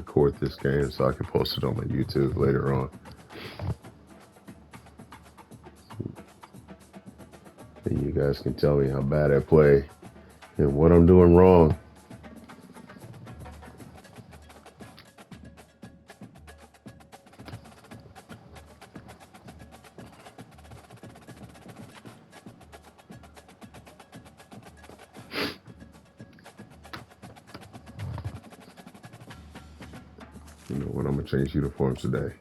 record this game so I can post it on my YouTube later on. And you guys can tell me how bad I play and what I'm doing wrong. You know what? I'm gonna change uniforms today.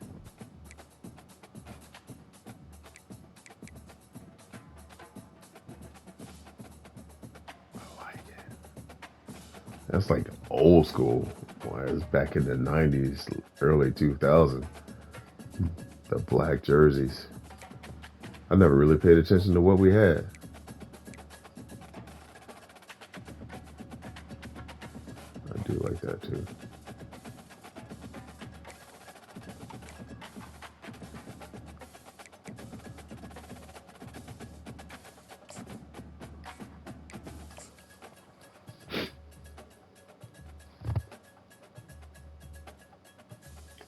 I like it. That's like old school. Why it's back in the 90s, early 2000s. The black jerseys. I never really paid attention to what we had. I do like that too.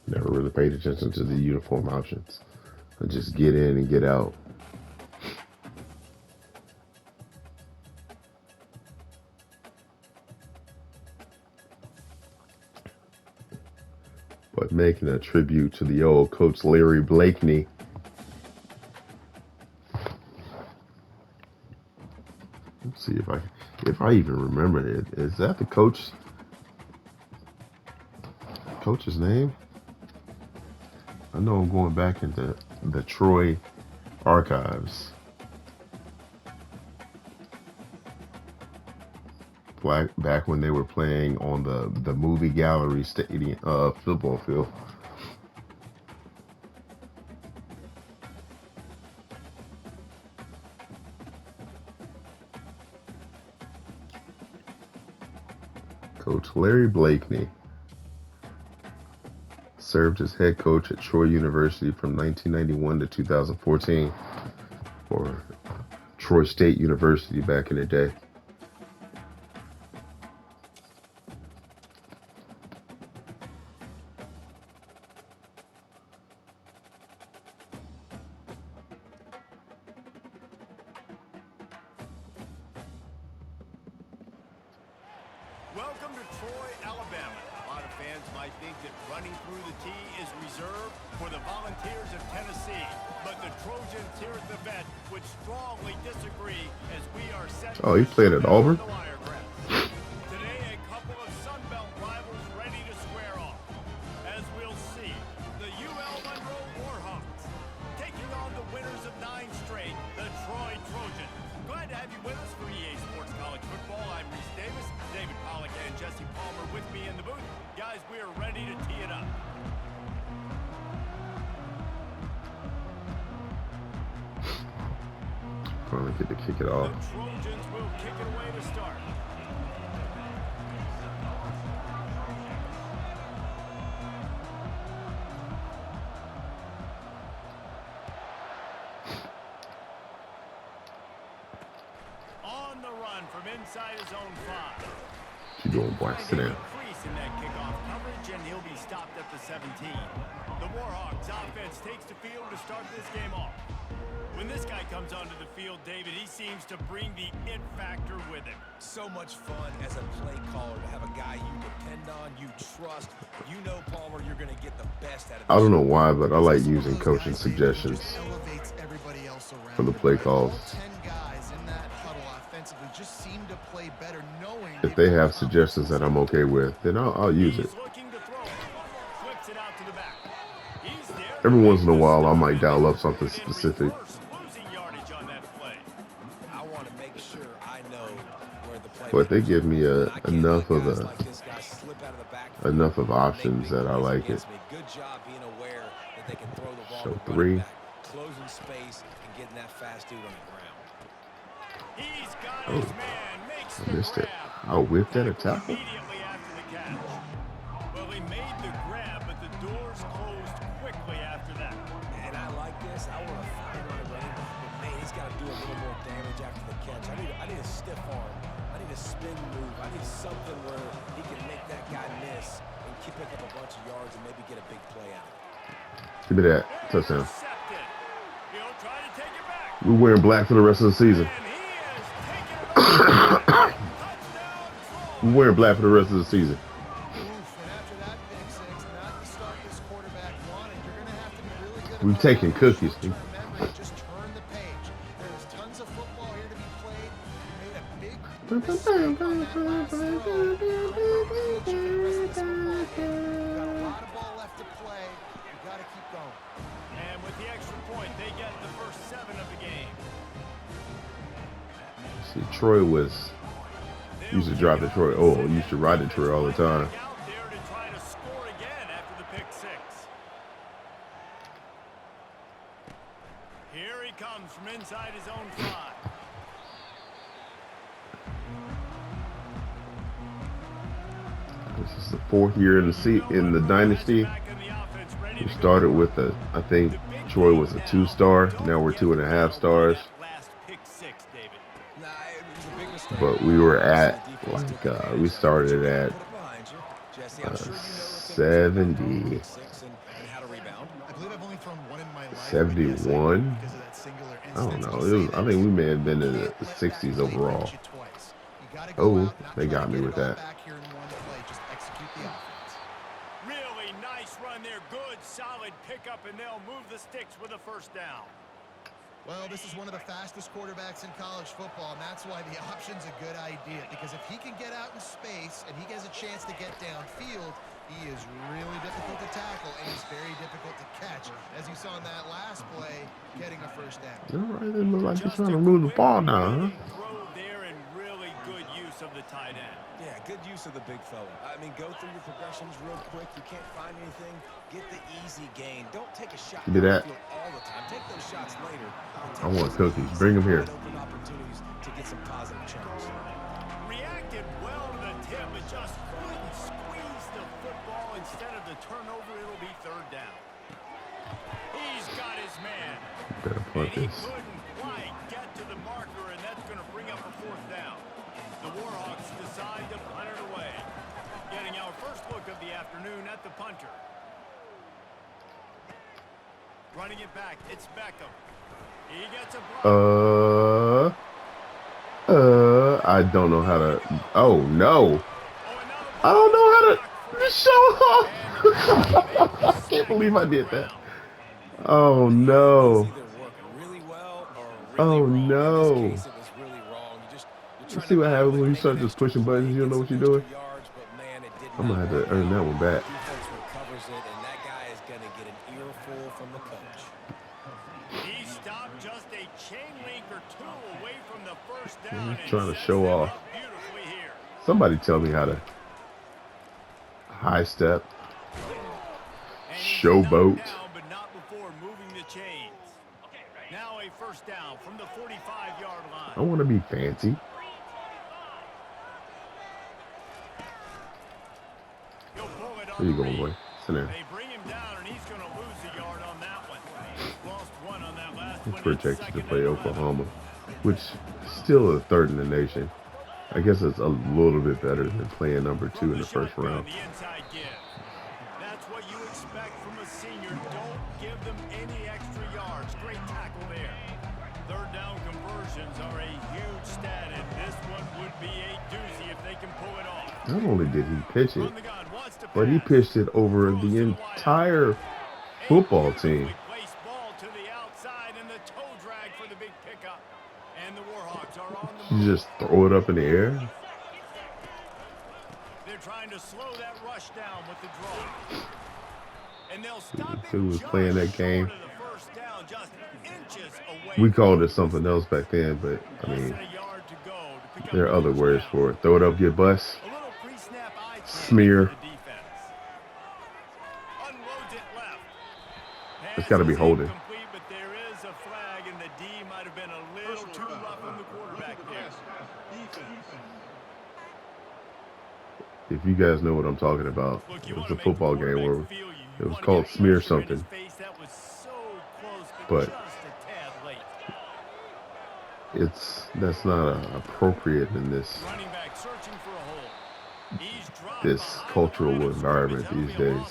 Never really paid attention to the uniform options. I just get in and get out. But making a tribute to the old Coach Larry Blakeney. Let's see if I even remember it. Is that the coach's name? I know I'm going back into the Troy archives. Back when they were playing on the movie gallery stadium football field. Coach Larry Blakeney served as head coach at Troy University from 1991 to 2014, or Troy State University back in the day. Welcome to Troy, Alabama. A lot of fans might think that running through the tee is reserved for the Volunteers of Tennessee. But the Trojans here at the vet would strongly disagree as we are set. Oh, he played at Auburn? Today, a couple of Sun Belt rivals ready to square off. As we'll see, the UL Monroe Warhawks taking on the winners of 9 straight, the Troy Trojans. Glad to have you with us for EA Sports College Football. I'm Reese Davis, David Pollack and Jesse Palmer with me in the booth. Guys, we are ready to tee it up. Finally get to kick it off. The Trojans will kick it away to start. On the run from inside his own 5. You doing, boy? Sit down. Increase in that kickoff coverage, and he'll be stopped at the 17. The Warhawks offense takes the field to start this game off. When this guy comes onto the field, David, he seems to bring the it factor with him. So much fun as a play caller to have a guy you depend on, you trust. You know, Palmer, you're going to get the best out of I don't know why, but I like using coaching suggestions for the play calls. If they have suggestions that I'm okay with, then I'll use it. Every once in a while, I might dial up something specific. But they give me enough of options that I like it. Show 3. Closing space and getting that fast dude on the ground. Oh, I missed it. I whipped at a tackle. Well, he made the grab, but the doors closed quickly after that. And I like this. I want to find my running back, but man, he's got to do a little more damage after the catch. I need a stiff arm. I need a spin move. I need something where he can make that guy miss and keep pick up a bunch of yards and maybe get a big play out of it. Give me that touchdown. Intercepted. He'll try to take it back. We're wearing black for the rest of the season. And he is taking it away. Touchdown, We're Troy. wearing black for the rest of the season. Oof, and after that pick six, not the start this quarterback wanted. You're going to have to be really good We've about taken it. cookies. To remember to just turn the page. There's tons of football here to be played. You made a big mistake on that last throw. Don't teach you the rest of this football game. You've got a lot of ball left to play. You've got to keep going. And with the extra point, they get the first 7 of the game. See, Troy used to drive to Troy. Oh, used to ride to Troy all the time. Out there to try to score again after the pick 6. Here he comes from inside his own 5. This is the 4th year in the dynasty. Back in the offense, ready We to started go. with I think Troy was a 2-star. Now we're 2.5 stars. Last pick 6, David. Nah, it was a big mistake. But we were at The defense took like advantage we of it. started at Put it behind you. Jesse, I'm sure you know the 70. pick six and how to rebound. I believe I've only thrown one in my life. 71? Because of that singular I don't instance. know. I think we may have been in the 60s overall. Oh, they got me with that. Really nice run there. Good, solid pickup, and they'll move the sticks with a first down. Well, this is one of the fastest quarterbacks in college football, and that's why the option's a good idea. Because if he can get out in space and he has a chance to get downfield, he is really difficult to tackle, and he's very difficult to catch. As you saw in that last play, getting a first down. All right, it looks like you're Just trying to a move the quick ball now, huh? running throw there and really good use of the tight end. Yeah, good use of the big fella. I mean, go through your progressions real quick. You can't find anything. Get the easy gain. Don't take a shot Give me that. downfield all the time. Take those shots later. I want cookies. Bring them here. Open opportunities to get some positive chunks. Reacted well to the tip, but just couldn't squeeze the football. Instead of the turnover, it'll be 3rd down. He's got his man. Better And punt he this. couldn't quite get to the marker, and that's going to bring up a 4th down. The Warhawks decide to punt it away. Getting our first look of the afternoon at the punter. Running it back, it's Beckham. He gets a block. I don't know how to. Oh no! Oh, another I don't know how to block for show off. I can't believe I did that. Oh no! It's either working really well or Oh really wrong. no! In this case, it was really wrong. You're See what trying to happens when you make start an just extra pushing play, buttons. You don't know get what you're some doing. extra yards, but man, it did I'm gonna not have to work earn that out. one back. Defense recovers it, and that guy is going to get an earful from the coach. He stopped just a chain link or 2 away from the first down. I'm and trying to sets show them off. up beautifully here. Somebody tell me how to high step, And he's showboat. knocked down, but not before moving the chains. Now a first down from the 45-yard line. I want to be fancy. He'll pull it on There you the go, read. boy. Sit there. They bring him down, and he's going to lose a yard on that one. Lost 1 on that last It's one. for It's Texas to 2nd play and 11. Oklahoma, which still is 3rd in the nation. I guess it's a little bit better than playing number 2 in the first Shotgun, round. the inside give. That's what you expect from a senior. Don't give them any extra yards. Great tackle there. 3rd down conversions are a huge stat, and this one would be a doozy if they can pull it off. Not only did he pitch it, Run the gun, wants to but he pass. pitched it over the entire football team. Beautifully placed ball to the outside, and the toe drag for the big pickup. And the Warhawks are on the You move. just throw it up in the air. They're trying to slow that rush down with the draw. And they'll stop it Who was just playing that short game? of the first down, just inches away We from called it something else back then, but I less mean, than a yard to go to pick up there are the other first words down. for it. Throw it up, get bust. A little pre-snap eye candy Smear. for the defense. Unloads it left. It's gotta be Pass is holding. incomplete, but there is a flag, and the D might have been a little too rough on the quarterback there. If you guys know what I'm talking about, Look, it you was wanna a make football the game where quarterback feel you. You it was wanna called get smear pressure in his something. face. That was so close, But just a tad late. that's not appropriate in this Running back this cultural environment these days.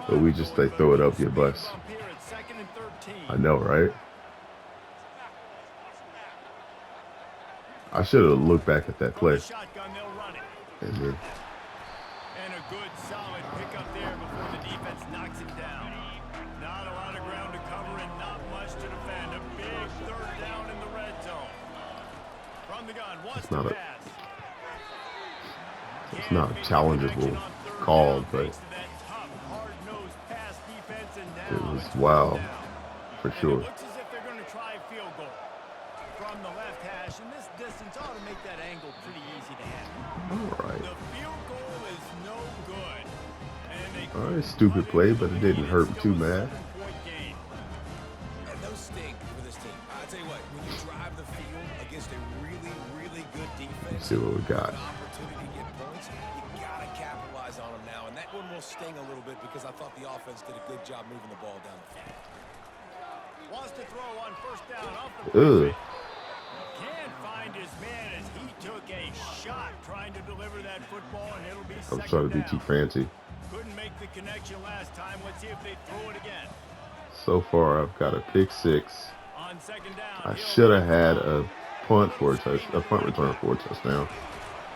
But we just they throw it up your butts. I know, right? I should have looked back at that play. And then And a good solid pickup there before the defense knocks it down. Not a lot of ground to cover and not much to defend. A big third down in the red zone. From the gun, wants to pass. It's not a challengeable call, but it was wow for sure. It looks as if they're going to try a field goal from the left hash, and this distance ought to make that angle pretty easy to handle. All right. The field goal is no good. All right, stupid play, but it didn't hurt him too bad. And those sting for this team. I'll tell you what, when you drive the field against a really, really good defense, Let's see what we got. an opportunity to get points, you got to capitalize on them now. And that one will sting a little bit because I thought the offense did a good job moving the ball down the field. Wants to throw on first down off the can't find his man as he took a shot trying to deliver that football, and it'll be I'm trying to be too fancy. Couldn't make the connection last time. Let's see if they throw it again. So far, I've got a pick six. On second down, I should have had a punt return for a touchdown,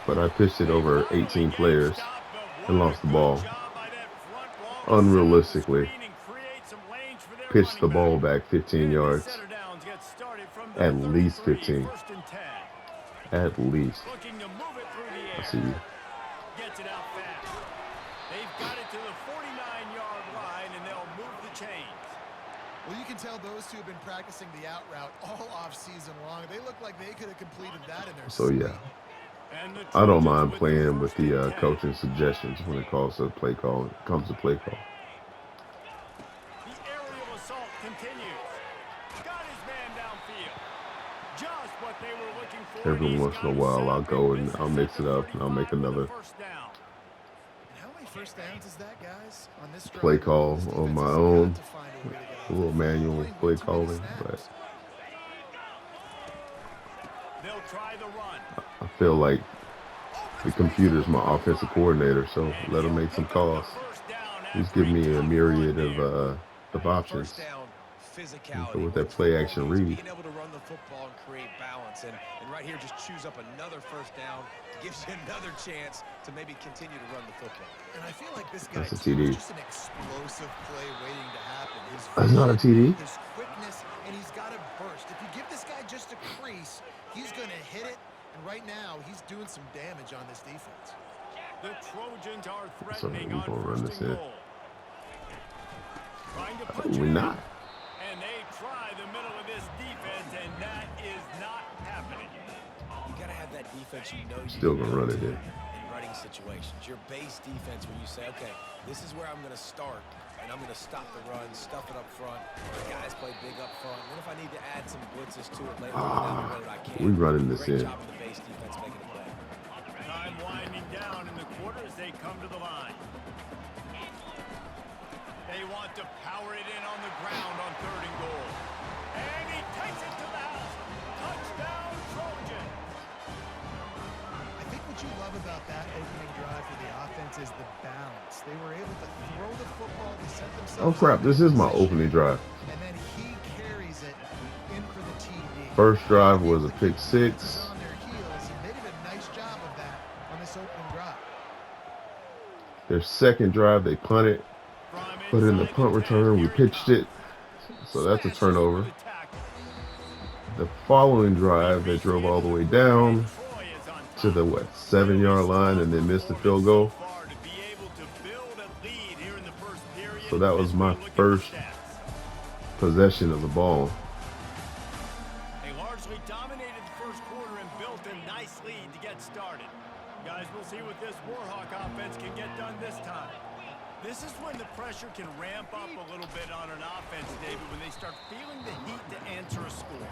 but I pitched it over 18 players and lost the ball. Unrealistically, pitched the ball back 15 yards. At least 15. At least. I see you. Gets it out fast. They've got it to the 49-yard line, and they'll move the chains. Well, you can tell those two have been practicing the out route all off-season long. They look like they could have completed that in their sleep. Yeah. I don't mind playing with the coaching suggestions when it comes to play call. The aerial assault continues. Got his man downfield. Just what they were looking for. Every once in a while, I'll go and I'll mix it up and I'll make another how many first downs is that, guys, on this play call on my own. A little manual play calling, but they'll try the run. I feel like the computer's my offensive coordinator, so let him make some calls. He's giving me a myriad of options. So with that play action read, being able to run the football and create balance, and right here just choose up another first down, gives you another chance to maybe continue to run the football. And I feel like this guy that's a TD. is just an explosive play waiting to happen. That's not a TD. His quickness, and he's got a burst. If you give this guy just a crease, he's going to hit it. And right now, he's doing some damage on this defense. The Trojans are So threatening we're on gonna run first this and in. goal. Trying to punch We're it not. in. And they try the middle of this defense, and that is not happening. You got to have that defense you know you Still gonna run it in. running situations. Your base defense when you say, okay, this is where I'm going to start, and I'm going to stop the run, stuff it up front. The guys play big up front. And then if I need to add some blitzes to it later on down the road, I can. We running this Great in. job of the base defense making a play. Time winding down in the quarter as they come to the line. They want to power it in on the ground on third and goal. And he takes it to the house. Touchdown, Trojan. I think what you love about that opening drive for the offense is the balance. They were able to throw the football to set themselves. Oh crap! This is my opening drive. And then he carries it in for the TD. First drive was a pick six. On their heels, and they did a nice job of that on this opening drive. Their second drive, they punted. Put in the punt return, we pitched it. So that's a turnover. The following drive, they drove all the way down to the 7-yard line and then missed the field goal. So that was my first possession of the ball. They largely dominated the first quarter and built a nice lead to get started. Guys, we'll see what this Warhawk offense can get done this time. This is when the pressure can ramp up a little bit on an offense, David, when they start feeling the heat to answer a score.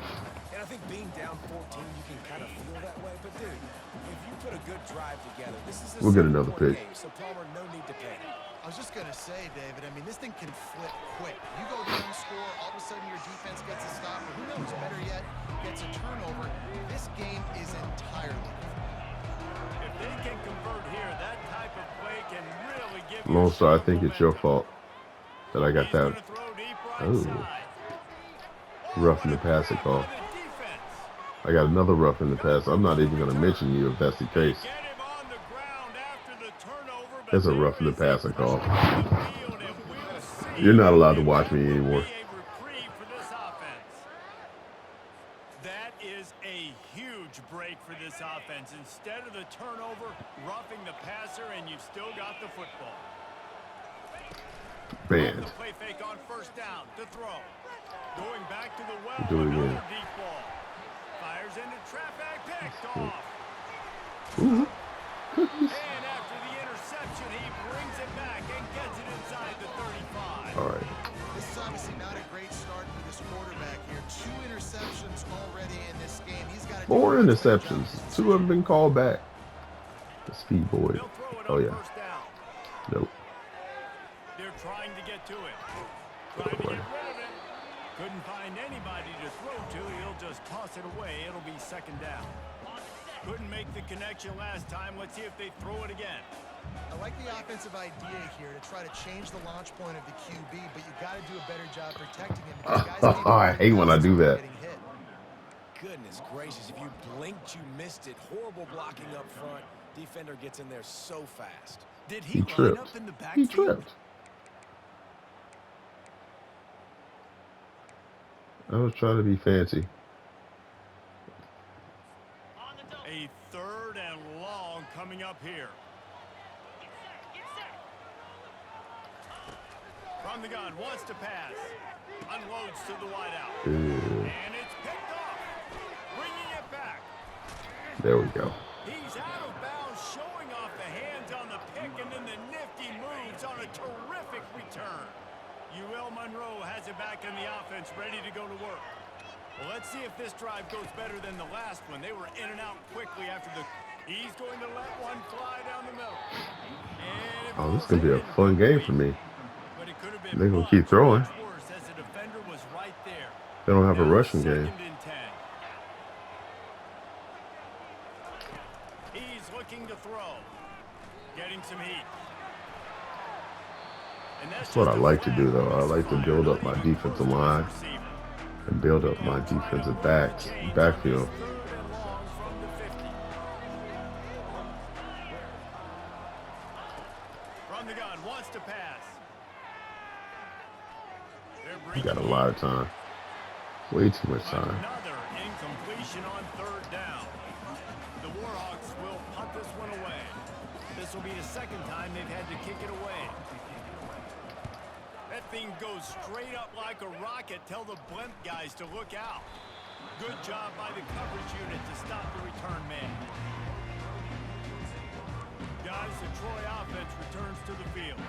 And I think being down 14, you can kind of feel that way. But, dude, if you put a good drive together, this is We'll get another pick. Game, so Palmer, no need to panic. I was just going to say, David, I mean, this thing can flip quick. You go down, score, all of a sudden your defense gets a stop, or who knows, better yet, gets a turnover. This game is entirely different. If If they can convert here, that type of play can really give you Lone Star, I short think it's your momentum. fault that I got He's that going to throw deep right oh side. Oh, rough what in a the passer grab by call. the defense. I got another rough in the pass. I'm not Covers even the going to return. mention you if that's the They case. get him on the ground after the turnover, but It's a rough in there the is a passer call. flag on the field, and we'll You're see not allowed to if watch that me will anymore. be a reprieve for this offense. That is a huge break for this offense. Instead of the turnover, roughing the passer, and you've still got the football. Banned. The play fake on first down to throw. Going back to the well, Do it another again. deep ball. Fires into traffic, picked off. Ooh, cookies. And after the interception, he brings it back and gets it inside the 35. All right. This is obviously not a great start for this quarterback here. 2 interceptions already in this game. He's got to do 4 a much better job. interceptions. 2 have been called back. The speed boy. They'll throw it Oh on yeah. first down. Nope. They're trying to get to it. Go Trying to away. get rid of it. Couldn't find anybody to throw to. He'll just toss it away. It'll be second down. Couldn't make the connection last time. Let's see if they throw it again. I like the offensive idea here to try to change the launch point of the QB, but you got to do a better job protecting him because guys can't I hate when I do that. getting hit. Goodness gracious, if you blinked, you missed it. Horrible blocking up front. Defender gets in there so fast. Did He line tripped. up in the He backfield? tripped. I was trying to be fancy. A third and long coming up here. From the gun, wants to pass. Unloads to the wideout. Ooh, And it's picked off. Bringing it back. there we go. He's out of bounds, showing off the hands on the pick, and then the nifty moves on a terrific return. UL Monroe has it back in the offense, ready to go to work. Well, let's see if this drive goes better than the last one. They were in and out quickly after the... He's going to let one fly down the middle. And it Oh, this is falls gonna be a in fun game incomplete. for me. But it could have been They're gonna much, keep throwing. much worse as the defender was right there. They don't have a Now rushing game. 2nd and 10. He's looking to throw. Getting some heat. And That's what I like to do, though. I like to build up my defensive line and build up my defensive backfield. From the gun, wants to pass. We got a lot of time. Way too much time. Another incompletion on third down. The Warhawks will punt this one away. This will be the second time they've had to kick it away. That thing goes straight up like a rocket. Tell the blimp guys to look out. Good job by the coverage unit to stop the return man. Guys, the Troy offense returns to the field.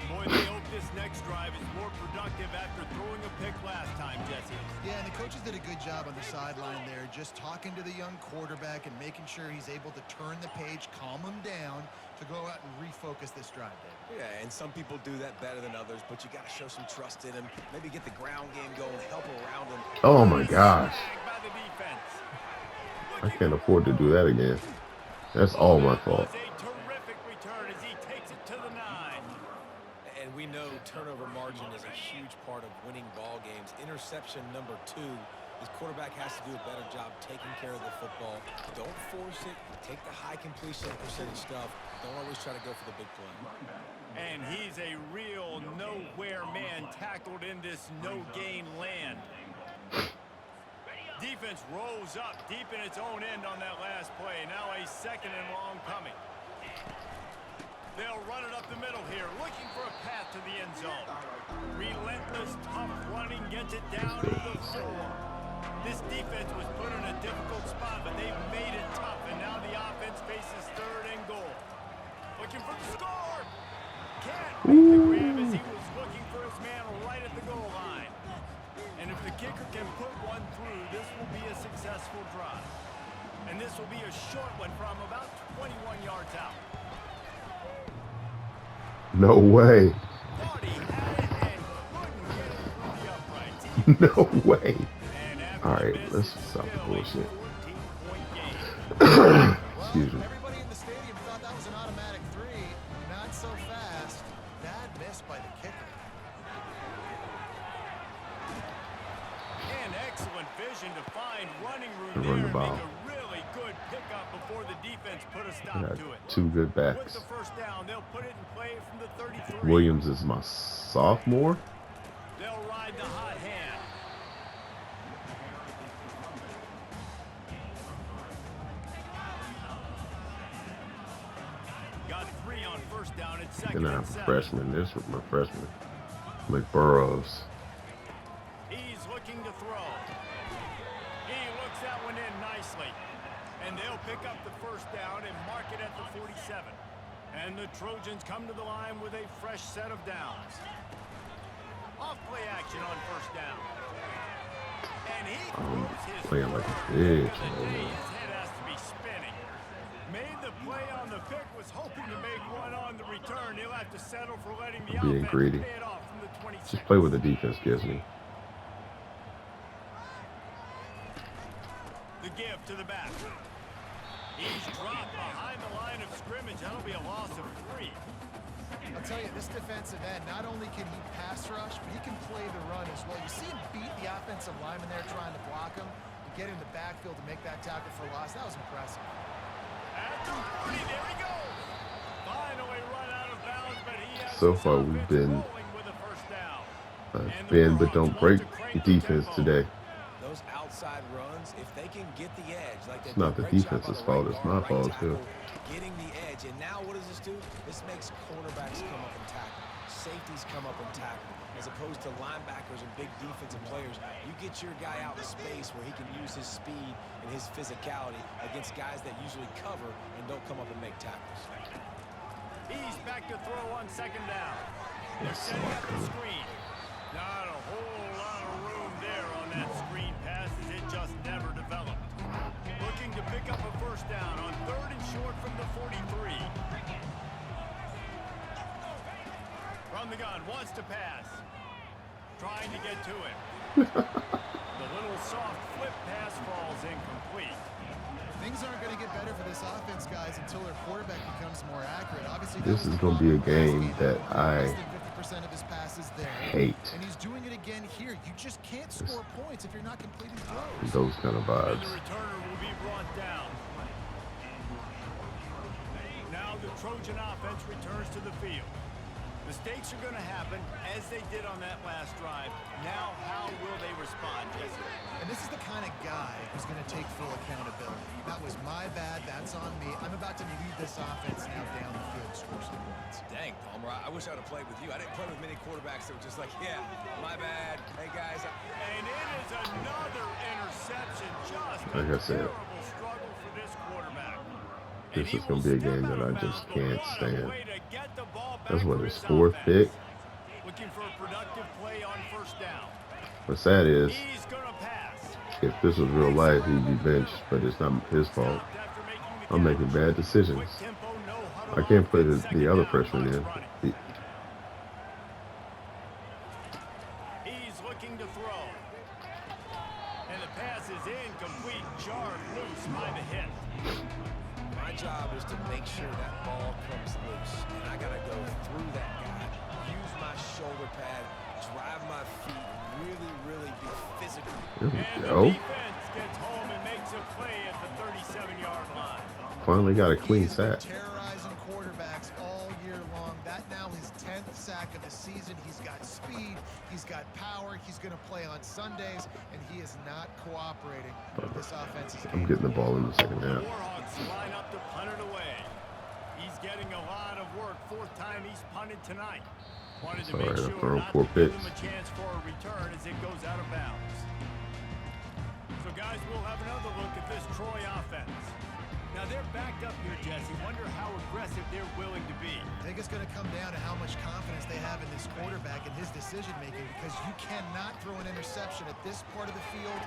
Boy, they hope this next drive is more productive after throwing a pick last time, Jesse. Yeah, and the coaches did a good job on the sideline there, just talking to the young quarterback and making sure he's able to turn the page, calm him down to go out and refocus this drive, Dave. Yeah, and some people do that better than others, but you got to show some trust in him. Maybe get the ground game going, help around him. Oh my gosh. Flag by the defense. I can't afford to do that again. That's all my fault. That was a terrific return as he takes it to the 9. And we know turnover margin is a huge part of winning ball games. Interception number 2. This quarterback has to do a better job taking care of the football. Don't force it. Take the high completion percentage stuff. Don't always try to go for the big play. And he's a real nowhere man tackled in this no-gain land. Defense rolls up deep in its own end on that last play. Now a 2nd and long coming. They'll run it up the middle here, looking for a path to the end zone. Relentless, tough running gets it down to the 4. This defense was put in a difficult spot, but they've made it tough, and now the offense faces 3rd and goal. Looking for the score. Can't make the grab as he was looking for his man right at the goal line. And if the kicker can put one through, this will be a successful drive. And this will be a short one from about 21 yards out. No way. Thought he had it and couldn't get it through the uprights. No way. And after All the right, miss, let's it's stop the still a bullshit. 14-point game. Excuse me. Everybody in the running room and there run the and ball. make a really good pickup before the defense put a I stop got to it. 2 good With backs. the first down, they'll put it in play from the 33. Williams is my sophomore. They'll ride the hot hand. Got 3 on first down at second And I'm and a 7. freshman. This was my freshman. McBurrows. He's looking to throw. He looks that one in nicely. And they'll pick up the first down and mark it at the 47. And the Trojans come to the line with a fresh set of downs. Off play action on first down. And he throws his Playing like a first bitch pick of the right day. now. His head has to be spinning. Made the play on the pick, was hoping to make one on the return. He'll have to settle for letting the Being offense greedy. pay it off from the 26. Just play what the defense gives me. The give to the back. He's dropped behind the line of scrimmage. That'll be a loss of 3. I'll tell you, this defensive end, not only can he pass rush, but he can play the run as well. You see him beat the offensive lineman there trying to block him and get in the backfield to make that tackle for loss. That was impressive. At the 40, there he goes. Finally run out of bounds, but he has So his far, offense we've been rolling with a first down. bend but don't break the defense today. Those outside runs, if they can get the edge, like they It's not do the a great job defense's on the fault, right it's guard, my right fault, tackle, too. getting the edge. And now what does this do? This makes cornerbacks come up and tackle. Safeties come up and tackle. As opposed to linebackers and big defensive players, you get your guy out in space where he can use his speed and his physicality against guys that usually cover and don't come up and make tackles. He's back to throw on second down. They're Yes, setting up the okay. screen. Not a whole lot of room there on that screen pass as it just never developed. Looking to pick up a first down on 3rd and short from the 43. From the gun, wants to pass. Trying to get to it. The little soft flip pass falls incomplete. Things aren't going to get better for this offense, guys, until their quarterback becomes more accurate. Obviously, This is going to be a game that I less than 50% of his passes there. hate. And he's doing it again here. You just can't score points if you're not completing throws. Those kind of And vibes. the returner will be brought down. Now the Trojan offense returns to the field. Mistakes are going to happen, as they did on that last drive. Now, how will they respond, Jesse? And this is the kind of guy who's going to take full accountability. That was my bad. That's on me. I'm about to lead this offense now down the field, score some points. Dang, Palmer, I wish I would have played with you. I didn't play with many quarterbacks that were just like, yeah, my bad. Hey, guys. And it is another interception. Just Like I a said, terrible struggle for this quarterback. this is going to be a game that I just can't stand. That's That's what his 4th pick. Looking for a productive play on first down. What's sad is, He's gonna pass. if this was real life, he'd be benched, but it's not his fault. After making the I'm catch. making bad decisions. Quick tempo, no huddle I can't put offense, the second other down, freshman clock's in. running. He's looking to throw. And the pass is incomplete, jarred loose by the hit. My job is to make sure that ball comes loose. And I got to go through that guy, use my shoulder pad, drive my feet, really be physical. There we And the go. defense gets home and makes a play at the 37-yard line. Finally got a clean He has been sack. terrorizing quarterbacks all year long. That now his 10th sack of the season. He's got speed. He's got power. He's going to play on Sundays, and he is not cooperating with this offense's I'm game. getting the ball in the second The half. Warhawks line up to punt it away. He's getting a lot of work. 4th time he's punted tonight. Wanted to Sorry, make I've sure thrown not 4 to give picks. him a chance for a return as it goes out of bounds. So guys, we'll have another look at this Troy offense. Now they're backed up here, Jesse. Wonder how aggressive they're willing to be. I think it's going to come down to how much confidence they have in this quarterback and his decision-making, because you cannot throw an interception at this part of the field.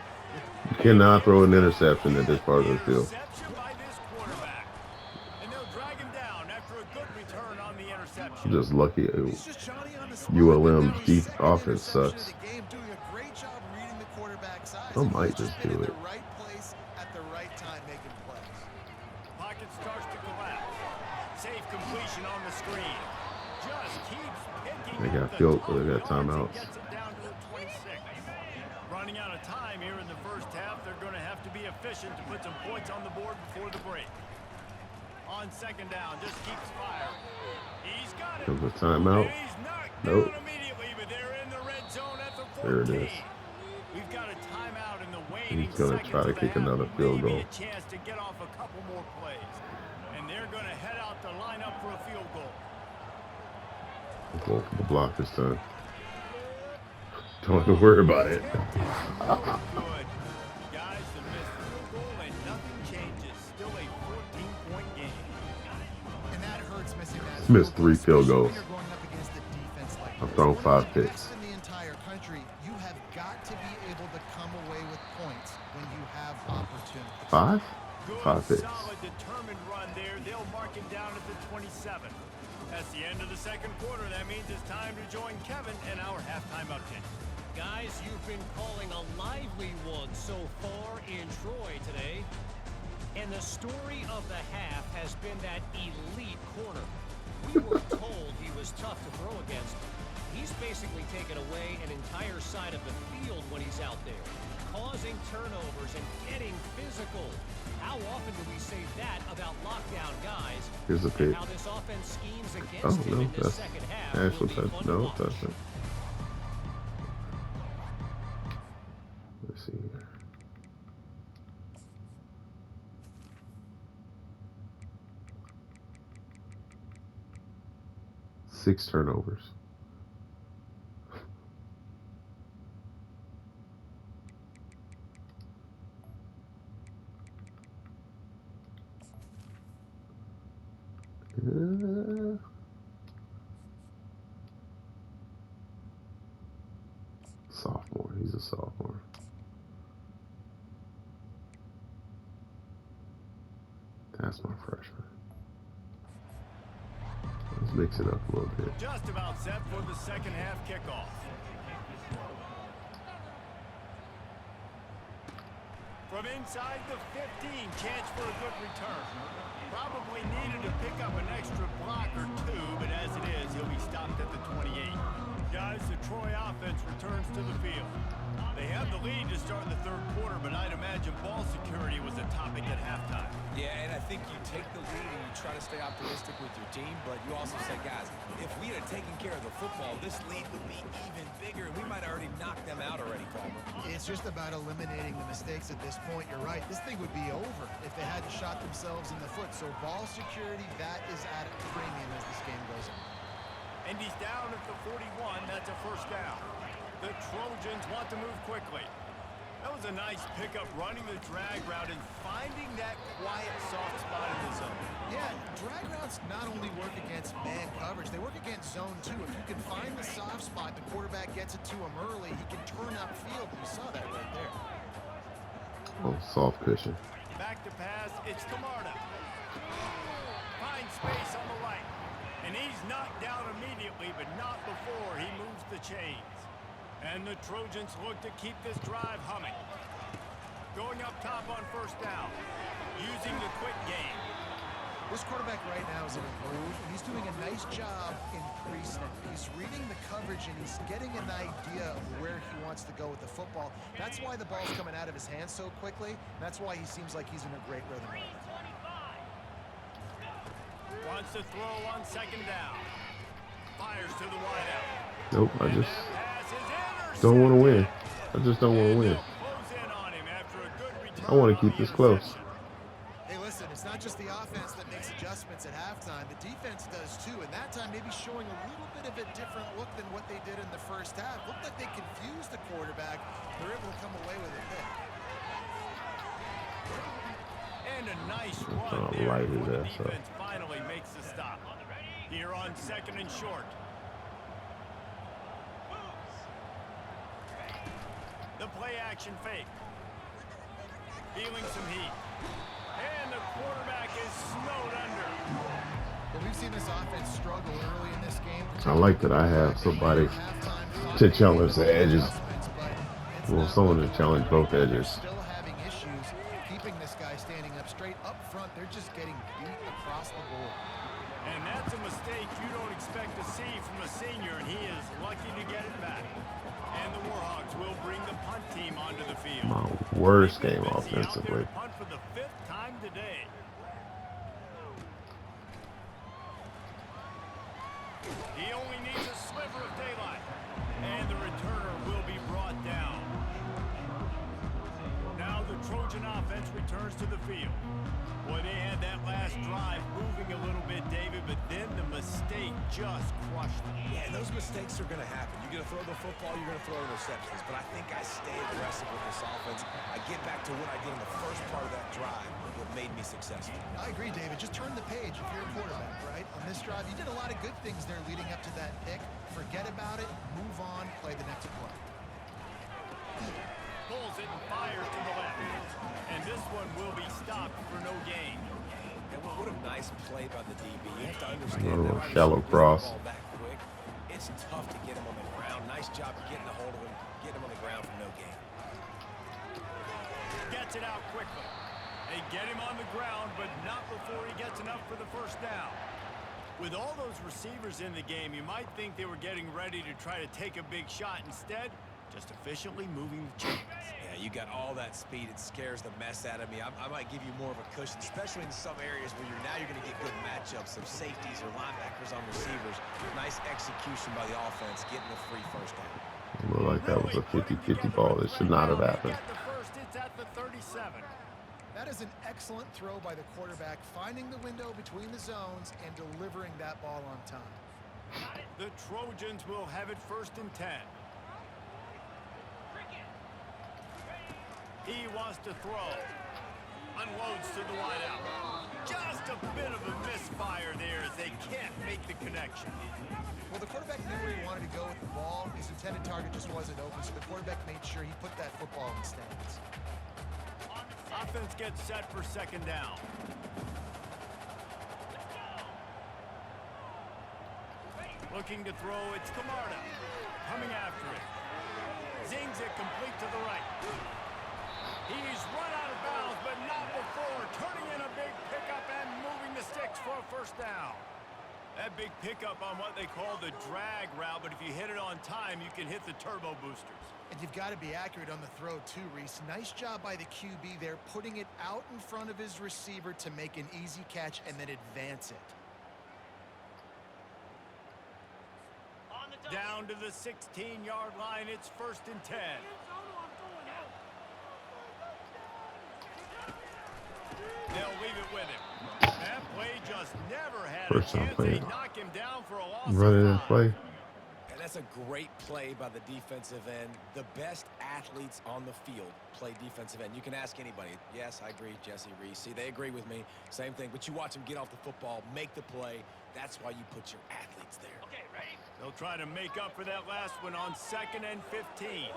You cannot throw an interception at this part of the field. Interception by this quarterback. And they'll drag him down after a good return on the interception. I'm just lucky. He's just Johnny on the spot. ULM's Now his deep second offense interception sucks. of the game, doing a great job reading the quarterback's eyes. I And might he's just been do in it. the right place at the right time making plays. Pocket starts to collapse. Safe completion on the screen. Just keeps picking They up got the field- tough they got yards and timeouts. gets it down to the 26. Running out of time here in the first half. They're going to have to be possession to put some points on the board before the break. On second down, just keeps firing. He's got it. There's a timeout. And he's knocked Nope. down immediately, but they're in the red zone at the 14. There it is. We've got a timeout in the waning He's gonna seconds try to of the kick half. another field Maybe goal. a chance to get off a couple more plays. And they're going to head out to line up for a field goal. Go for the block this time. Don't have to worry about it. Good. Guys, the missed field goal and nothing changes. Still a 14-point game. And that hurts missing that. Missed 3 field Especially goals. when you're going up against a defense like I've this. thrown One 5 of the picks. best in the entire country. You have got to be able to come away with points when you have opportunities. 5? Good, 5 picks. solid, determined run there. They'll mark it down at the 27. That's the end of the second quarter. That means it's time to join Kevin and our halftime update. Guys, you've been calling a lively one so far in Troy today. And the story of the half has been that elite corner. We were told he was tough to throw against. He's basically taken away an entire side of the field when he's out there, causing turnovers and getting physical. How often do we say that about lockdown guys? Here's a And pick. how this offense schemes Oh, against him no, in this that's second half actual will be touch. fun to No, watch. touchdown. Let's see here. Six turnovers. Sophomore. He's a sophomore. That's my freshman. Let's mix it up a little bit. Just about set for the second half kickoff. From inside the 15, chance for a good return. Probably needed to pick up an extra block or two, but as it is, he'll be stopped at the 28. Guys, the Troy offense returns to the field. They have the lead to start in the third quarter, but I'd imagine ball security was a topic at halftime. Yeah, and I think you take the lead and you try to stay optimistic with your team, but you also say, guys, if we had taken care of the football, this lead would be even bigger, and we might have already knocked them out already, Palmer. It's just about eliminating the mistakes at this point. You're right. This thing would be over if they hadn't shot themselves in the foot. So ball security, that is at a premium as this game goes on. And he's down at the 41. That's a first down. The Trojans want to move quickly. That was a nice pickup, running the drag route and finding that quiet, soft spot in the zone. Yeah, drag routes not only work against man coverage, they work against zone too. If you can find the soft spot, the quarterback gets it to him early, he can turn upfield. You saw that right there. Oh, soft cushion. Back to pass, it's Camarda. Finds space on the right. And he's knocked down immediately, but not before he moves the chains. And the Trojans look to keep this drive humming. Going up top on first down. Using the quick game. This quarterback right now is in a groove, and he's doing a nice job in pre-snap. He's reading the coverage, and he's getting an idea of where he wants to go with the football. That's why the ball's coming out of his hands so quickly. That's why he seems like he's in a great rhythm right now. Wants to throw on second down. Fires to the wideout. Nope, I And just that pass is don't want to win. intercepted. I just don't want to win. Close in on him after a good return I want to on keep the this close. interception. Hey, listen, it's not just the offense that makes adjustments at halftime. The defense does too, and that time maybe showing a little bit of a different look than what they did in the first half. Looked like they confused the quarterback. They're able to come away with a pick. And a nice run Oh, there light before his the ass up. defense finally makes the stop. Here on second and short. The play action fake. Feeling some heat. And the quarterback is snowed under. Well, we've seen this offense struggle early in this game. I like that I have somebody to challenge the edges. Well, someone to challenge both edges. Still having issues keeping this guy standing up straight up front. They're just getting beat across the board. And that's a mistake you don't expect to see see from a senior, and he is lucky to get it back. And the Warhawks will bring the punt team onto the field. My worst game Out there offensively. to punt for the 5th time today. He only needs a sliver of daylight. And the returner will be brought down. Now the Trojan offense returns to the field. Boy, they had that last drive moving a little bit, David, but then the mistake just crushed them. Yeah, and those mistakes are going to happen. You're going to throw the football, you're going to throw interceptions. But I think I stay aggressive with this offense. I get back to what I did in the first part of that drive, what made me successful. I agree, David. Just turn the page if you're a quarterback, right? On this drive, you did a lot of good things there leading up to that pick. Forget about it, move on, play the next play. Pulls it and fires to the left. And this one will be stopped for no gain. And what a nice play by the DB. You have to understand A little that shallow cross. ball that quick, it's tough to get him on the ground. Nice job of getting a hold of him, getting him on the ground for no gain. Gets it out quickly. They get him on the ground, but not before he gets enough for the first down. With all those receivers in the game, you might think they were getting ready to try to take a big shot. Instead, just efficiently moving the chains. Yeah, you got all that speed. It scares the mess out of me. I might give you more of a cushion, especially in some areas where you're going to get good matchups of safeties or linebackers on receivers. Nice execution by the offense, getting the free first down. It looked like that was a 50-50 ball. It should not have happened. It's at the 37. That is an excellent throw by the quarterback, finding the window between the zones and delivering that ball on time. The Trojans will have it 1st and 10. He wants to throw. Unloads to the wideout. Just a bit of a misfire there as they can't make the connection. Well, the quarterback knew where he wanted to go with the ball. His intended target just wasn't open, so the quarterback made sure he put that football in the stands. Offense gets set for 2nd down. Looking to throw, it's Camarda. Coming after it. Zings it complete to the right. He's run out of bounds, but not before turning in a big pickup and moving the sticks for a 1st down. That big pickup on what they call the drag route, but if you hit it on time, you can hit the turbo boosters. And you've got to be accurate on the throw too, Reese. Nice job by the QB there, putting it out in front of his receiver to make an easy catch and then advance it. Down to the 16-yard line, it's 1st and 10. They'll leave it with him. That play just never had a chance. They knock him down for a loss. Running in play. And that's a great play by the defensive end. The best athletes on the field play defensive end. You can ask anybody. Yes, I agree, Jesse Reese. See, they agree with me. Same thing. But you watch them get off the football, make the play. That's why you put your athletes there. Okay, ready? They'll try to make up for that last one on 2nd and 15.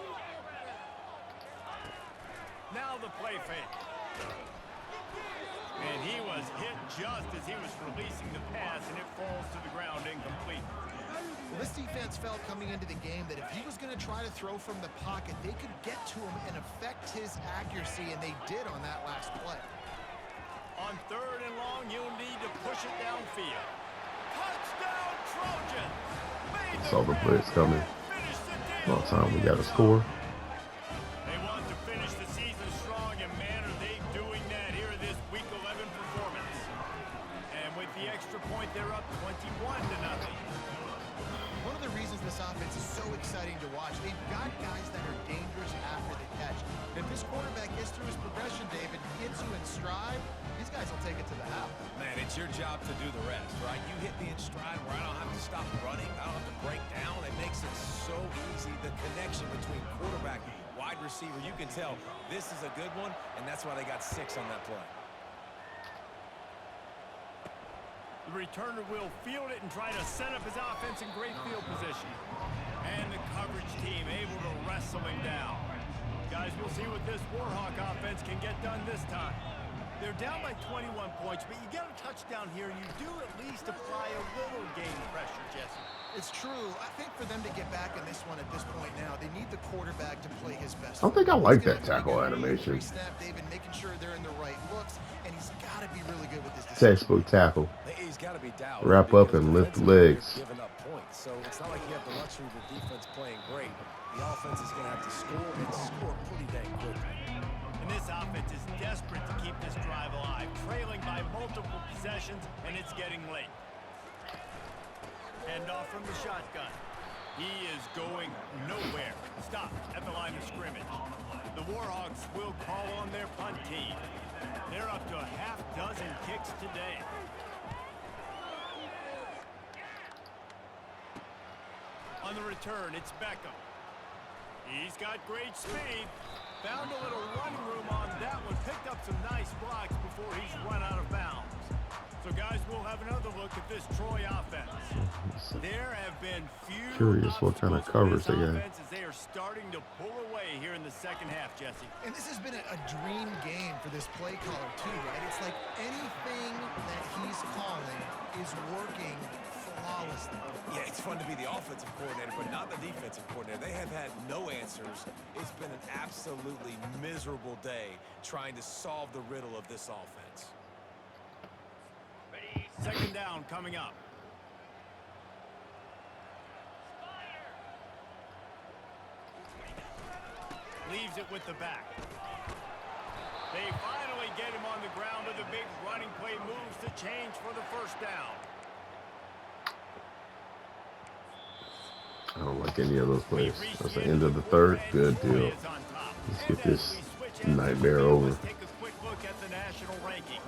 Now the play fake. And he was hit just as he was releasing the pass, and it falls to the ground incomplete. Well, this defense felt coming into the game that if he was going to try to throw from the pocket, they could get to him and affect his accuracy, and they did on that last play. On 3rd and long, you'll need to push it downfield. Touchdown, Trojans! Saw the blitz coming. About time we got a score. They want to finish the season strong, and man, are they doing that here in this Week 11 performance. And with the extra point, they're up 21-0. One of the reasons this offense is so exciting to watch, they've got guys that are dangerous after the catch. If this quarterback gets through his progression, David, hits you in stride, these guys will take it to the house. Man, it's your job to do the rest, right? You hit me in stride where I don't have to stop running. I don't have to break down. It makes it so easy. The connection between quarterback and wide receiver, you can tell this is a good one, and that's why they got 6 on that play. The returner will field it and try to set up his offense in great field position. And the coverage team able to wrestle him down. Guys, we'll see what this Warhawk offense can get done this time. They're down by 21 points, but you get a touchdown here, and you do at least apply a little game pressure, Jesse. It's true. I think for them to get back in this one at this point now, they need the quarterback to play his best. I don't think I He's like gonna that have to be tackle good animation. pre-snap, David, making sure they're in the right looks, and he's got to be really good with his decision. Textbook tackle. He's got to be doubted Wrap up because and lift the defensively, legs. they're giving up points. So it's not like you have the luxury of the defense playing great. The offense is going to have to score and score pretty dang quickly. And this offense is desperate to keep this drive alive, trailing by multiple possessions, and it's getting late. Hand off from the shotgun. He is going nowhere. Stop at the line of scrimmage. The Warhawks will call on their punt team. They're up to a half dozen kicks today. On the return, it's Beckham. He's got great speed. Found a little running room on that one. Picked up some nice blocks before he's run out of bounds. So, guys, we'll have another look at this Troy offense. There have been few Curious what kind of coverage they got. as they are starting to pull away here in the second half, Jesse. And this has been a dream game for this play caller, too, right? It's like anything that he's calling is working flawlessly. Yeah, it's fun to be the offensive coordinator, but not the defensive coordinator. They have had no answers. It's been an absolutely miserable day trying to solve the riddle of this offense. Second down coming up. Leaves it with the back. They finally get him on the ground with a big running play. Moves to change for the first down. I don't like any of those plays. That's the end of the third. Good deal. Let's get this nightmare over. Let's take a quick look at the national rankings.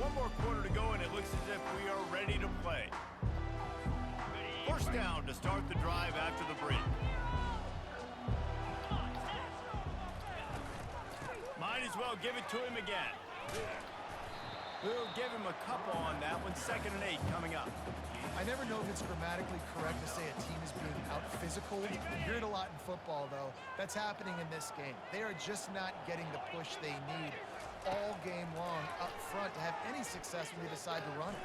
One more quarter to go, and it looks as if we are ready to play. First down to start the drive after the break. Might as well give it to him again. We'll give him a couple on that one. 2nd and 8 coming up. I never know if it's grammatically correct to say a team is being out-physical. You hear it a lot in football, though. That's happening in this game. They are just not getting the push they need all game long up front to have any success when they decide to run it.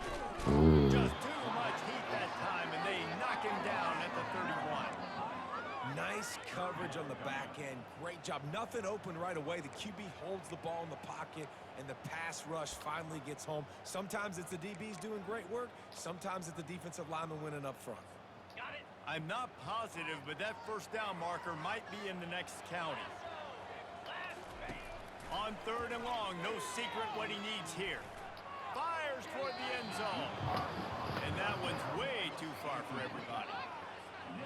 Just too much heat that time, and they knock him down at the 31. Nice coverage on the back end. Great job. Nothing open right away. The QB holds the ball in the pocket, and the pass rush finally gets home. Sometimes it's the DBs doing great work. Sometimes it's the defensive lineman winning up front. I'm not positive, but that first down marker might be in the next county. On 3rd and long, no secret what he needs here. Fires toward the end zone. And that one's way too far for everybody.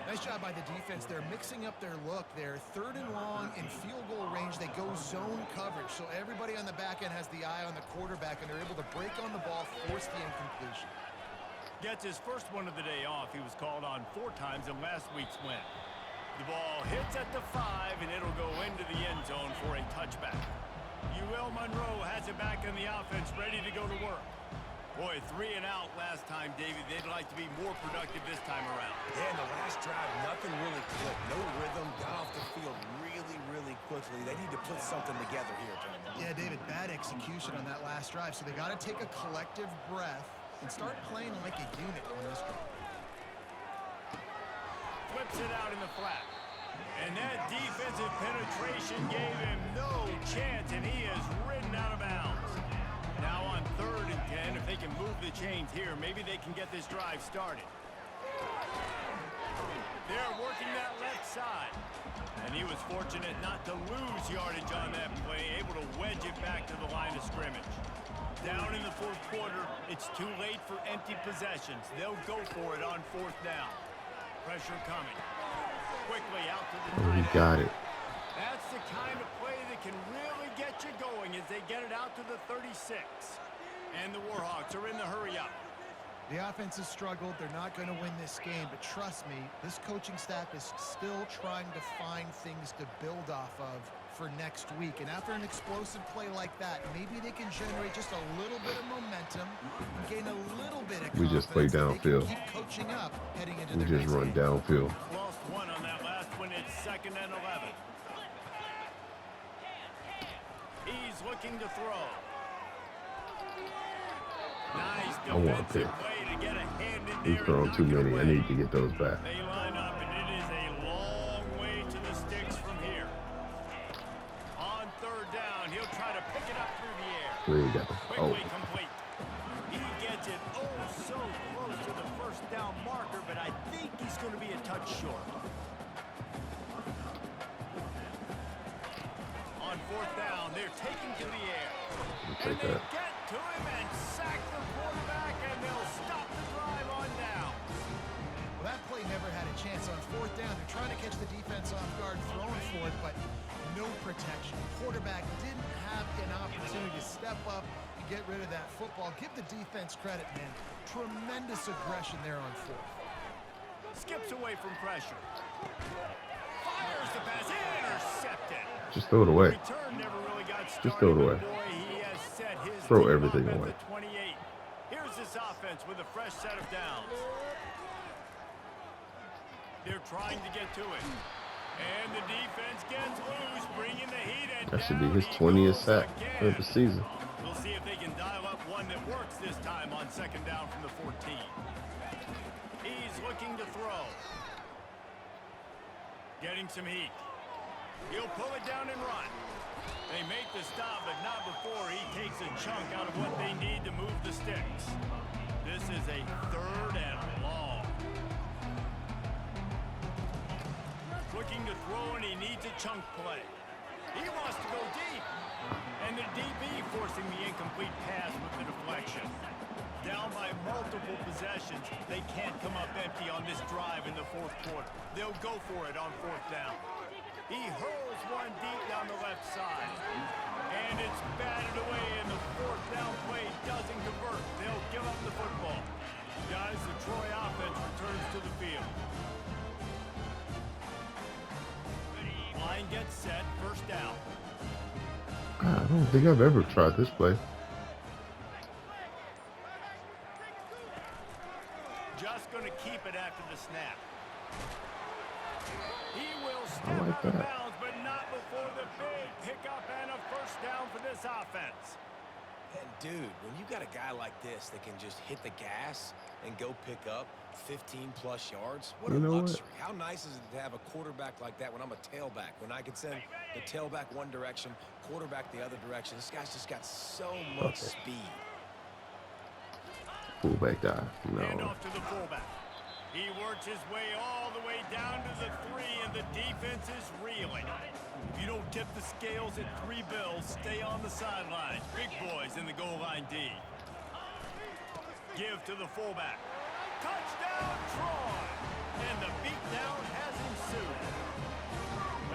Nice job by the defense. They're mixing up their look. They're 3rd and long in field goal range. They go zone coverage. So everybody on the back end has the eye on the quarterback, and they're able to break on the ball, force the incompletion. Gets his first one of the day off. He was called on 4 times in last week's win. The ball hits at the 5, and it'll go into the end zone for a touchback. Monroe has it back in the offense, ready to go to work. Boy, 3 and out last time, David. They'd like to be more productive this time around. Yeah, in the last drive, nothing really clicked. No rhythm, got off the field really quickly. They need to put something together here, gentlemen. Yeah, David, bad execution on that last drive, so they got to take a collective breath and start playing like a unit on this drive. Flips it out in the flat. And that defensive penetration gave him no chance, and he is ridden out of bounds. Now on 3rd and 10, if they can move the chains here, maybe they can get this drive started. They're working that left side. And he was fortunate not to lose yardage on that play, able to wedge it back to the line of scrimmage. Down in the 4th quarter, it's too late for empty possessions. They'll go for it on 4th down. Pressure coming. Quickly out to the Oh, he got it. That's the kind of play that can really get you going as they get it out to the 36. And the Warhawks are in the hurry up. The offense has struggled. They're not going to win this game, but trust me, this coaching staff is still trying to find things to build off of for next week. And after an explosive play like that, maybe they can generate just a little bit of momentum and gain a little bit of confidence. We just play downfield. Keep coaching up heading into We their just next run game. downfield. Lost 1 on that last one. It's 2nd and 11. He's looking to throw. I want a pick. defensive play to get a hand in He's there and throwing knock too it many. I away. need to get those back. They line up, and it is a long way to the sticks from here. On third down, he'll try to pick it up through the air. Where you got the Quickly complete. He gets it so close to the first down marker, but I think he's going to be a touch short. On fourth down, they're taking to the air. take And they that. get to him and sack the quarterback, and they'll stop the drive on down. Well, that play never had a chance on fourth down. They're trying to catch the defense off guard, throwing for it, but no protection. Quarterback didn't have an opportunity to step up and get rid of that football. Give the defense credit, man. Tremendous aggression there on fourth. Skips away from pressure. Fires the pass, intercepted. Just throw it away. Return never really got started. Just throw it away. but boy, he has set his Throw team everything up at away. the 28. Here's this offense with a fresh set of downs. They're trying to get to it. And the defense gets loose, bringing the heat. And That should be down his he 20th goes sack again. of the season. We'll see if they can dial up one that works this time on second down from the 14. He's looking to throw. Getting some heat. He'll pull it down and run. They make the stop, but not before he takes a chunk out of what they need to move the sticks. This is a third and long. Looking to throw, and he needs a chunk play. He wants to go deep. And the DB forcing the incomplete pass with the deflection. Down by multiple possessions, they can't come up empty on this drive in the fourth quarter. They'll go for it on fourth down. He hurls one deep down the left side. And it's batted away, and the fourth down play doesn't convert. They'll give up the football. Guys, the Troy offense returns to the field. Line gets set, first down. God, I don't think I've ever tried this play. Just going to keep it after the snap. He will step I like out of that. bounds, but not before the big pickup and a first down for this offense. And dude, when you got a guy like this that can just hit the gas and go pick up 15-plus yards, what a You know what? luxury. How nice is it to have a quarterback like that when I'm a tailback? When I can send the tailback one direction, quarterback the other direction. This guy's just got so much speed. Fullback dive. Hand No. off to the fullback. He works his way all the way down to the 3, and the defense is reeling. If you don't tip the scales at 3 bills, stay on the sidelines. Big boys in the goal line D. Give to the fullback. Touchdown, Troy! And the beatdown has ensued.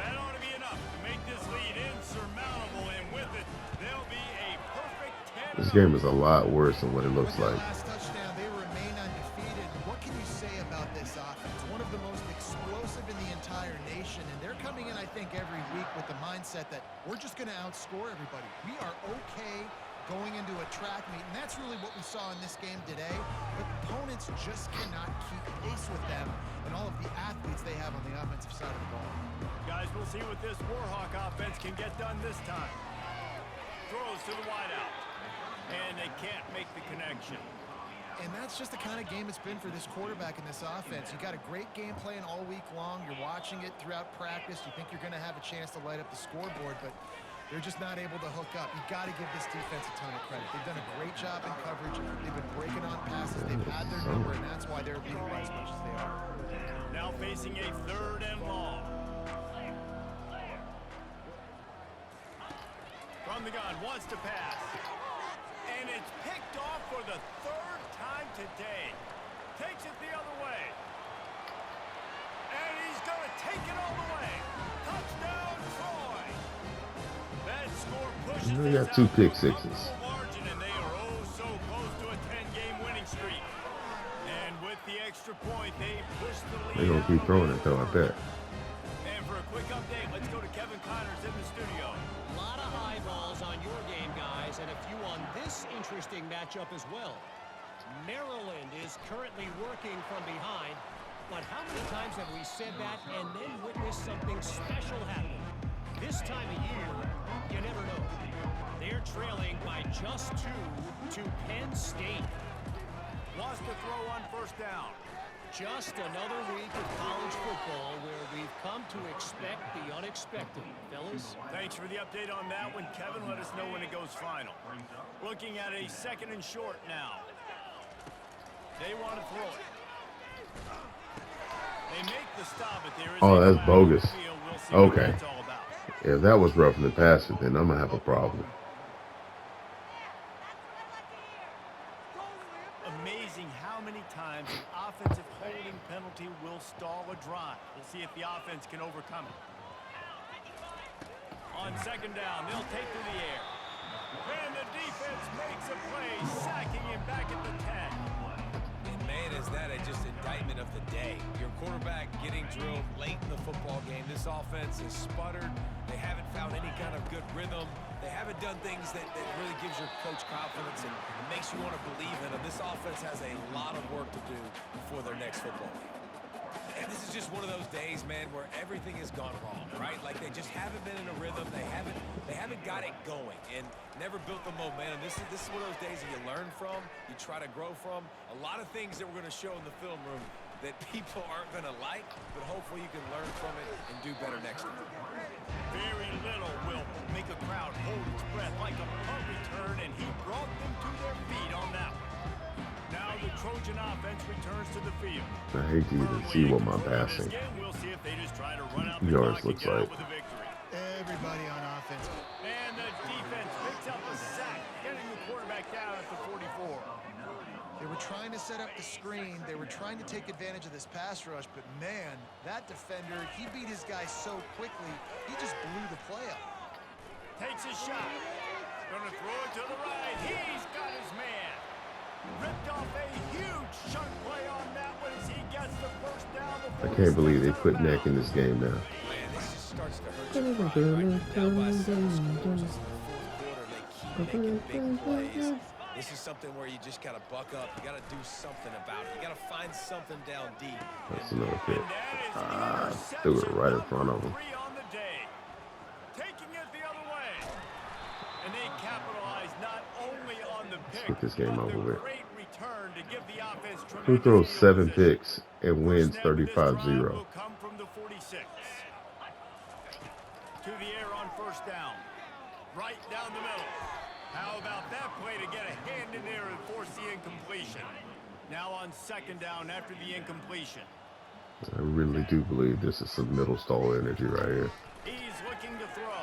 That ought to be enough to make this lead insurmountable, and with it, there'll be a perfect 10. This game is a lot worse than what it looks With that like. last touchdown, they remain undefeated. What can you say about this offense? One of the most explosive in the entire nation, and they're coming in, I think, every week with the mindset that we're just going to outscore everybody. We are okay going into a track meet, and that's really what we saw in this game today. But opponents just cannot keep pace with them and all of the athletes they have on the offensive side of the ball. Guys, we'll see what this Warhawk offense can get done this time. Throws to the wideout. And they can't make the connection. And that's just the kind of game it's been for this quarterback in this offense. You got a great game plan all week long. You're watching it throughout practice. You think you're going to have a chance to light up the scoreboard, but they're just not able to hook up. You got to give this defense a ton of credit. They've done a great job in coverage. They've been breaking on passes. They've had their number, and that's why they're beating by as much as they are. Now facing a third and long. From the gun, wants to pass. And it's picked off for the third time today. Takes it the other way. And he's going to take it all the way. Touchdown, Troy. That score pushes They this got 2 out pick to a sixes. comfortable margin, and they are oh so close to a 10-game winning streak. And with the extra point, they push the lead. They're gonna keep out. throwing it though, I bet. And for a quick update, let's go to Kevin Connors in the studio. A lot of eyeballs on your game, guys, and a few on this interesting matchup as well. Maryland is currently working from behind, but how many times have we said that and then witnessed something special happen? This time of year, you never know. They're trailing by just 2 to Penn State. Wants to throw on first down. Just another week of college football where we've come to expect the unexpected. Fellas, Thanks for the update on that one, Kevin. Let us know when it goes final. Looking at a 2nd and short now. They want to throw it. They make the stop, but there is Oh, a that's flag on the bogus. field. We'll see what Okay. that's all about. If that was roughing the passer, then I'm gonna have a problem. Amazing how many times an offensive holding penalty will stall a drive. We'll see if the offense can overcome it. On 2nd down, they'll take to the air. And the defense makes a play, sacking him back at the 10. And man, is that just indictment of the day. Your quarterback getting drilled late in the football game. This offense has sputtered. They haven't found any kind of good rhythm. They haven't done things that really gives your coach confidence and makes you want to believe in them. This offense has a lot of work to do before their next football game. And this is just one of those days, man, where everything has gone wrong, right? Like they just haven't been in a rhythm. They haven't got it going and never built the momentum. This is one of those days that you learn from, you try to grow from. A lot of things that we're going to show in the film room that people aren't going to like, but hopefully you can learn from it and do better next time. Very little will make a crowd hold its breath like a punt return, and he brought them to their feet on that one. Now the Trojan offense returns to the field. I hate to even see what my passing We'll see if they just try to run out the yards clock and looks get out like. with a victory. Everybody on offense. And the defense picks up a sack, getting the quarterback down at the 44. They were trying to set up the screen. They were trying to take advantage of this pass rush, but man, that defender, he beat his guy so quickly, he just blew the play up. Takes a shot. Gonna throw it to the right. He's got his man. Ripped off a huge chunk play on that one as he gets the first down. I can't believe they put Neck in this game now. Man, this just starts to hurt your pride, right? Down by 7 scores in the 4th quarter. They keep making big plays. This is something where you just got to buck up. You got to do something about it. You got to find something down deep. That's another pick. Ah, threw it right in front of him. On the day. Taking it the other way. And they capitalize not only on the pick, Let's get this game but over the with. great return to give the offense Who tremendous throws field 7 position. picks and wins First down with this drive 35-0? will come from the 46. To the air on first down. Right down the middle. How about that play to get a hand in there and force the incompletion? Now on 2nd down after the incompletion. I really do believe this is some middle stall energy right here. He's looking to throw.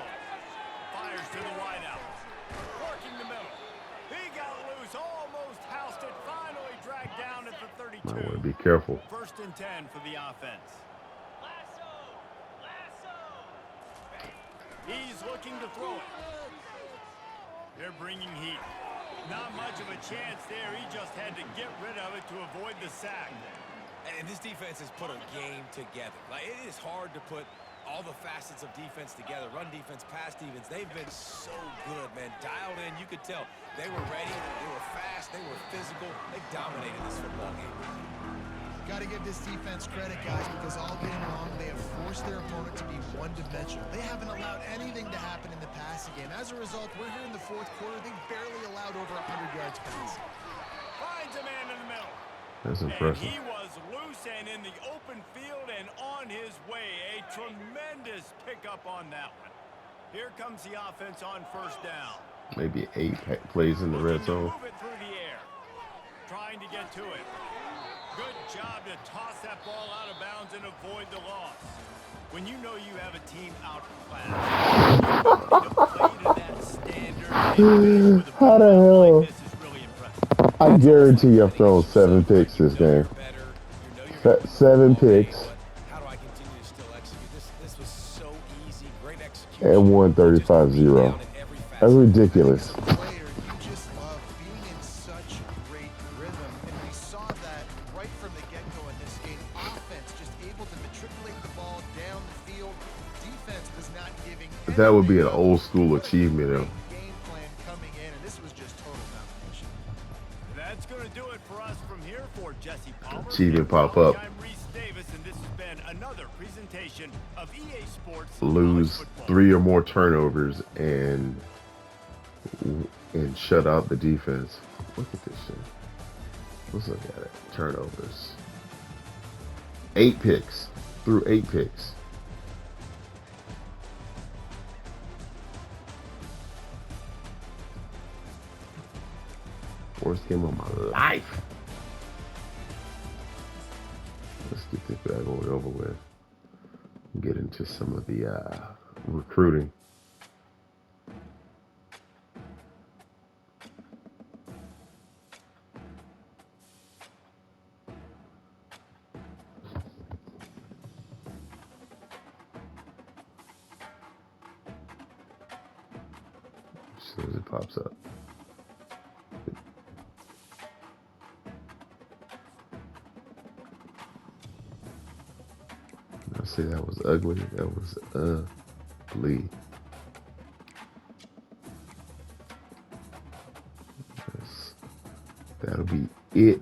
Fires to the wideout. Working the middle. He got loose. Almost housed it. Finally dragged down at the 32. Might want to be careful. 1st and 10 for the offense. He's looking to throw it. They're bringing heat. Not much of a chance there. He just had to get rid of it to avoid the sack. And this defense has put a game together. Like, it is hard to put all the facets of defense together. Run defense, pass defense. They've been so good, man. Dialed in. You could tell they were ready. They were fast. They were physical. They dominated this football game. Got to give this defense credit, guys, because all game long they have forced their opponent to be one-dimensional. They haven't allowed anything to happen in the passing game. As a result, we're here in the 4th quarter. They barely allowed over 100 yards passing. Finds a man in the middle. That's And impressive. he was loose and in the open field and on his way. A tremendous pickup on that one. Here comes the offense on first down. Maybe 8 plays in the red Looking to zone. move it through the air. Trying to get to it. Good job to toss that ball out of bounds and avoid the loss. When you know you have a team outclassed, How the hell? I guarantee I've thrown 7 picks this game. 7 picks How do I continue to still execute? This was so easy. Great execution. and won 35-0. That's ridiculous. As a player, you just love being in such great rhythm, and we saw that right from the get-go in this game. Offense just able to matriculate the ball down the field. Defense was not giving. That would be an anything old up. school What a achievement. great game plan coming in, and this was just total domination. That's going to do it for us from here for Jesse Palmer. Achievement pop up. I'm Reese Davis, and this has been another presentation of EA Sports Lose College Football. 3 or more turnovers and shut out the defense. Look at this shit. Let's look at it. Turnovers. 8 picks. Threw 8 picks. Worst game of my life. Let's get this bad boy over with. Get into some of the recruiting. As soon as it pops up. I say that was ugly. That was ugly. That'll be it